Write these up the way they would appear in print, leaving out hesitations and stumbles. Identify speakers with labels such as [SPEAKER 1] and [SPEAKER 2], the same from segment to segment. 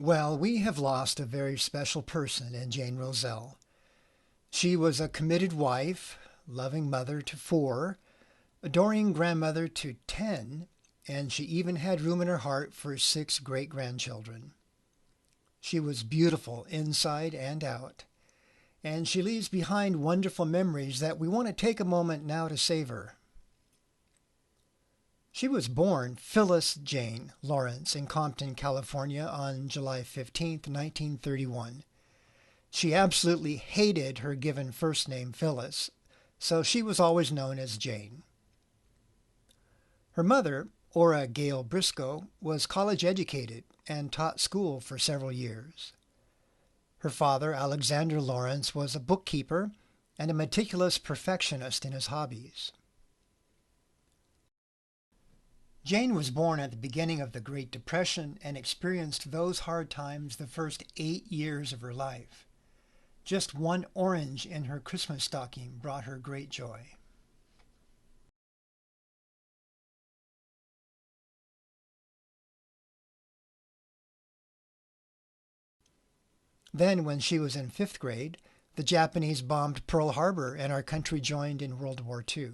[SPEAKER 1] Well, we have lost a very special person in Jane Rozelle. She was a committed wife, loving mother to four, adoring grandmother to 10, and she even had room in her heart for six great-grandchildren. She was beautiful inside and out, and she leaves behind wonderful memories that we want to take a moment now to savor. She was born Phyllis Jane Lawrence in Compton, California on July 15, 1931. She absolutely hated her given first name Phyllis, so she was always known as Jane. Her mother, Ora Gale Briscoe, was college educated and taught school for several years. Her father, Alexander Lawrence, was a bookkeeper and a meticulous perfectionist in his hobbies. Jane was born at the beginning of the Great Depression and experienced those hard times the first 8 years of her life. Just one orange in her Christmas stocking brought her great joy. Then, when she was in 5th grade, the Japanese bombed Pearl Harbor and our country joined in World War II.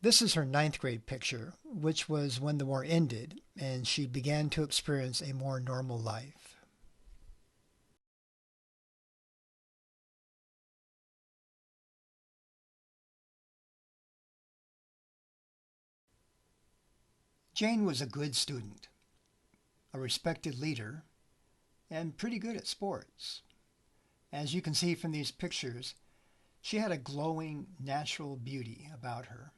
[SPEAKER 1] This is her 9th grade picture, which was when the war ended and she began to experience a more normal life. Jane was a good student, a respected leader, and pretty good at sports. As you can see from these pictures, she had a glowing natural beauty about her.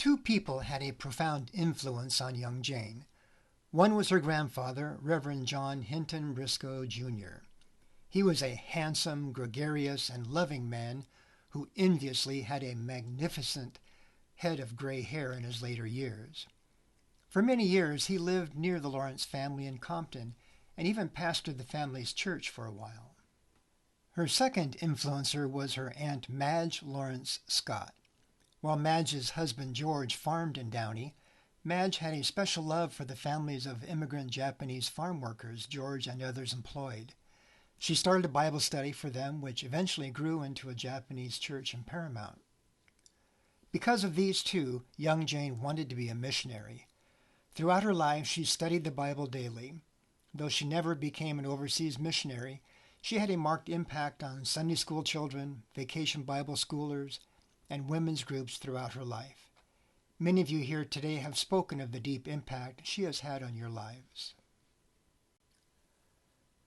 [SPEAKER 1] Two people had a profound influence on young Jane. One was her grandfather, Reverend John Hinton Briscoe, Jr. He was a handsome, gregarious, and loving man who enviously had a magnificent head of gray hair in his later years. For many years, he lived near the Lawrence family in Compton and even pastored the family's church for a while. Her second influencer was her Aunt Madge Lawrence Scott. While Madge's husband George farmed in Downey, Madge had a special love for the families of immigrant Japanese farm workers George and others employed. She started a Bible study for them, which eventually grew into a Japanese church in Paramount. Because of these two, young Jane wanted to be a missionary. Throughout her life, she studied the Bible daily. Though she never became an overseas missionary, she had a marked impact on Sunday school children, vacation Bible schoolers, and women's groups throughout her life. Many of you here today have spoken of the deep impact she has had on your lives.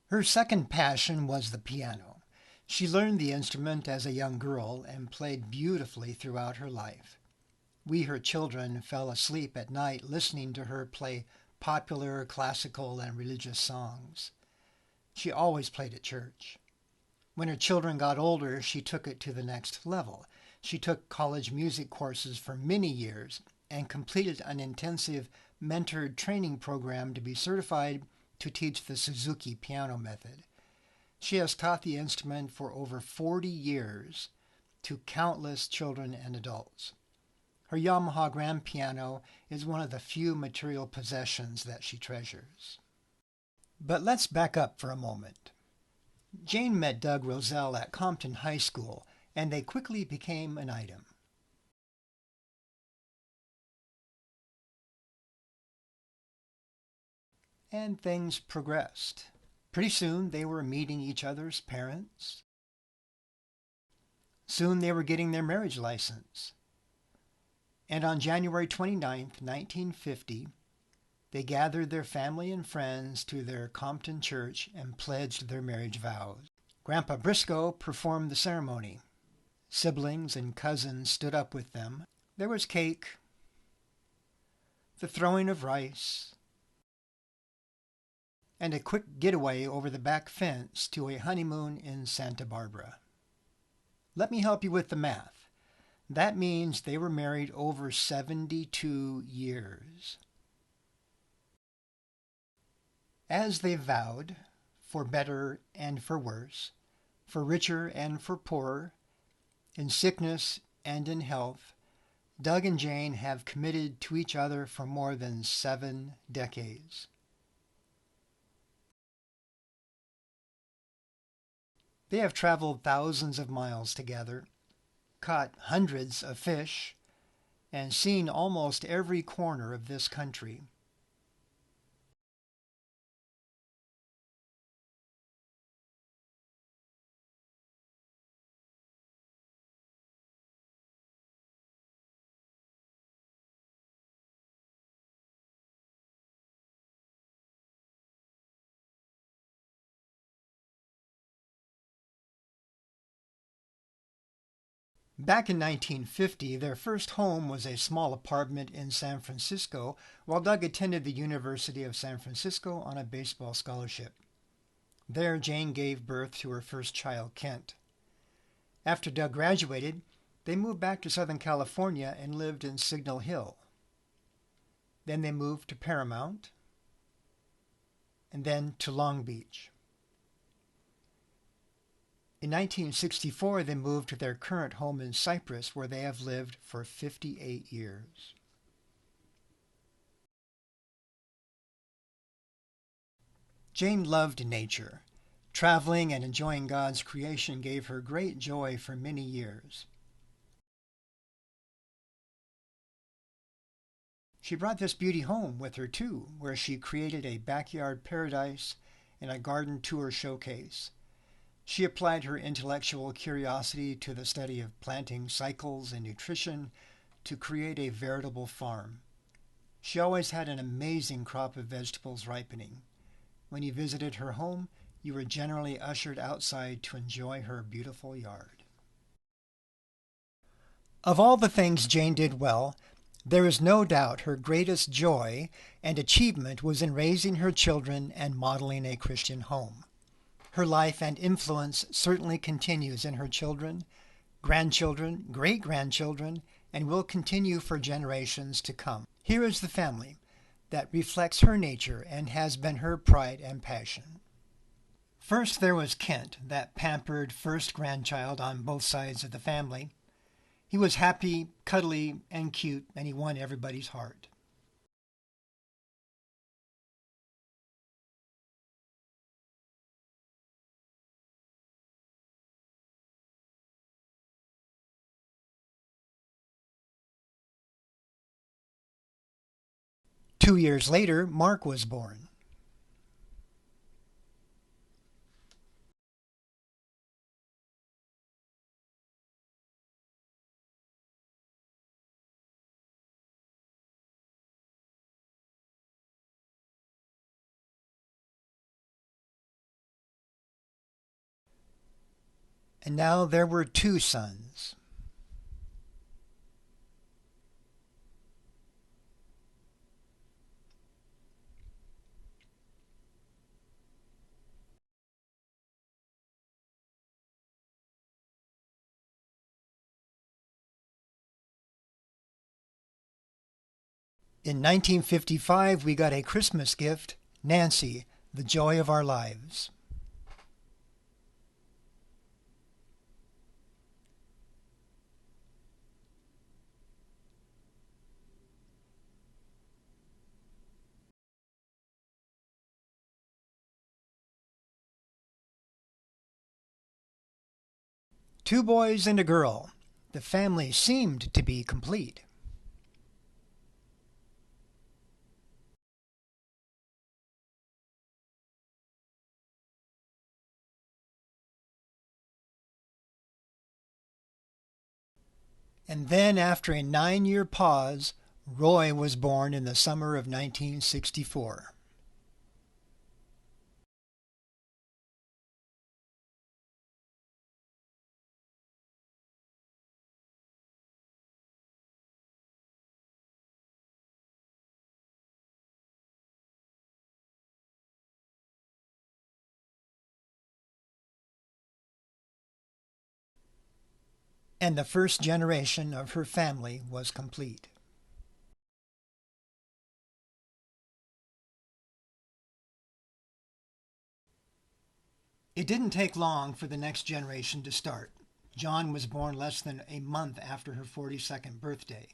[SPEAKER 1] Her second passion was the piano. She learned the instrument as a young girl and played beautifully throughout her life. We, her children, fell asleep at night listening to her play popular, classical, and religious songs. She always played at church. When her children got older, she took it to the next level. She took college music courses for many years and completed an intensive mentored training program to be certified to teach the Suzuki piano method. She has taught the instrument for over 40 years to countless children and adults. Her Yamaha grand piano is one of the few material possessions that she treasures. But let's back up for a moment. Jane met Doug Rozelle at Compton High School, and they quickly became an item. And things progressed. Pretty soon they were meeting each other's parents. Soon they were getting their marriage license. And on January 29th, 1950, they gathered their family and friends to their Compton church and pledged their marriage vows. Grandpa Briscoe performed the ceremony. Siblings and cousins stood up with them. There was cake, the throwing of rice, and a quick getaway over the back fence to a honeymoon in Santa Barbara. Let me help you with the math. That means they were married over 72 years. As they vowed, for better and for worse, for richer and for poorer, in sickness and in health, Doug and Jane have committed to each other for more than 7 decades. They have traveled thousands of miles together, caught hundreds of fish, and seen almost every corner of this country. Back in 1950, their first home was a small apartment in San Francisco while Doug attended the University of San Francisco on a baseball scholarship. There, Jane gave birth to her first child, Kent. After Doug graduated, they moved back to Southern California and lived in Signal Hill. Then they moved to Paramount, and then to Long Beach. In 1964, they moved to their current home in Cyprus, where they have lived for 58 years. Jane loved nature. Traveling and enjoying God's creation gave her great joy for many years. She brought this beauty home with her too, where she created a backyard paradise and a garden tour showcase. She applied her intellectual curiosity to the study of planting cycles and nutrition to create a veritable farm. She always had an amazing crop of vegetables ripening. When you visited her home, you were generally ushered outside to enjoy her beautiful yard. Of all the things Jane did well, there is no doubt her greatest joy and achievement was in raising her children and modeling a Christian home. Her life and influence certainly continues in her children, grandchildren, great-grandchildren, and will continue for generations to come. Here is the family that reflects her nature and has been her pride and passion. First, there was Kent, that pampered first grandchild on both sides of the family. He was happy, cuddly, and cute, and he won everybody's heart. Two years later, Mark was born. And now there were two sons. In 1955, we got a Christmas gift, Nancy, the joy of our lives. Two boys and a girl. The family seemed to be complete. And then, after a 9-year pause, Roy was born in the summer of 1964. And the first generation of her family was complete. It didn't take long for the next generation to start. John was born less than a month after her 42nd birthday.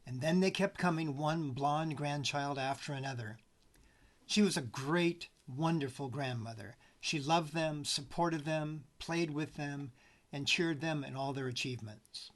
[SPEAKER 1] And then they kept coming, one blonde grandchild after another. She was a great, wonderful grandmother. She loved them, supported them, played with them, and cheered them in all their achievements.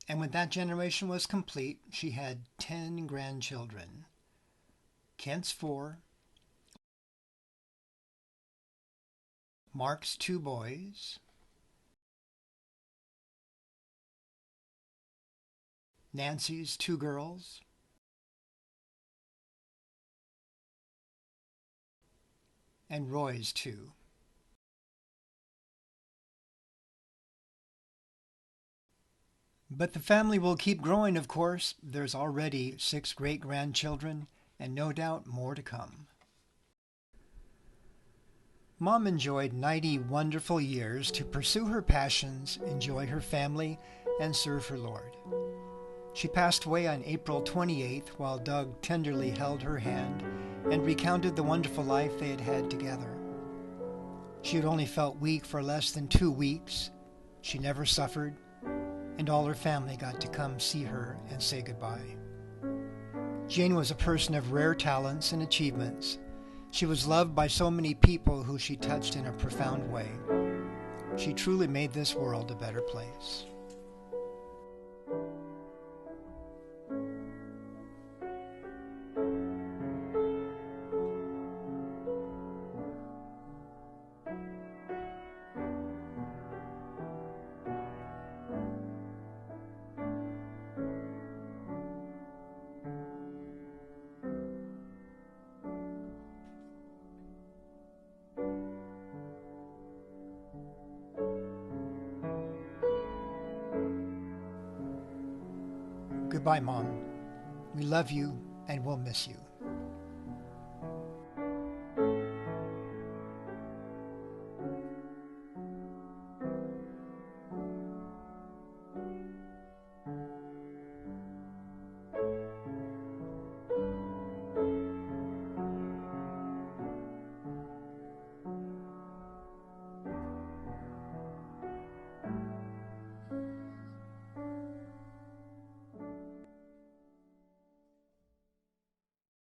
[SPEAKER 1] And when that generation was complete, she had 10 grandchildren. Kent's 4, Mark's 2 boys, Nancy's 2 girls, and Roy's 2. But the family will keep growing, of course. There's already 6 great-grandchildren, and no doubt more to come. Mom enjoyed 90 wonderful years to pursue her passions, enjoy her family, and serve her Lord. She passed away on April 28th while Doug tenderly held her hand and recounted the wonderful life they had had together. She had only felt weak for less than 2 weeks. She never suffered, and all her family got to come see her and say goodbye. Jane was a person of rare talents and achievements. She was loved by so many people who she touched in a profound way. She truly made this world a better place. Goodbye, Mom. We love you and we'll miss you.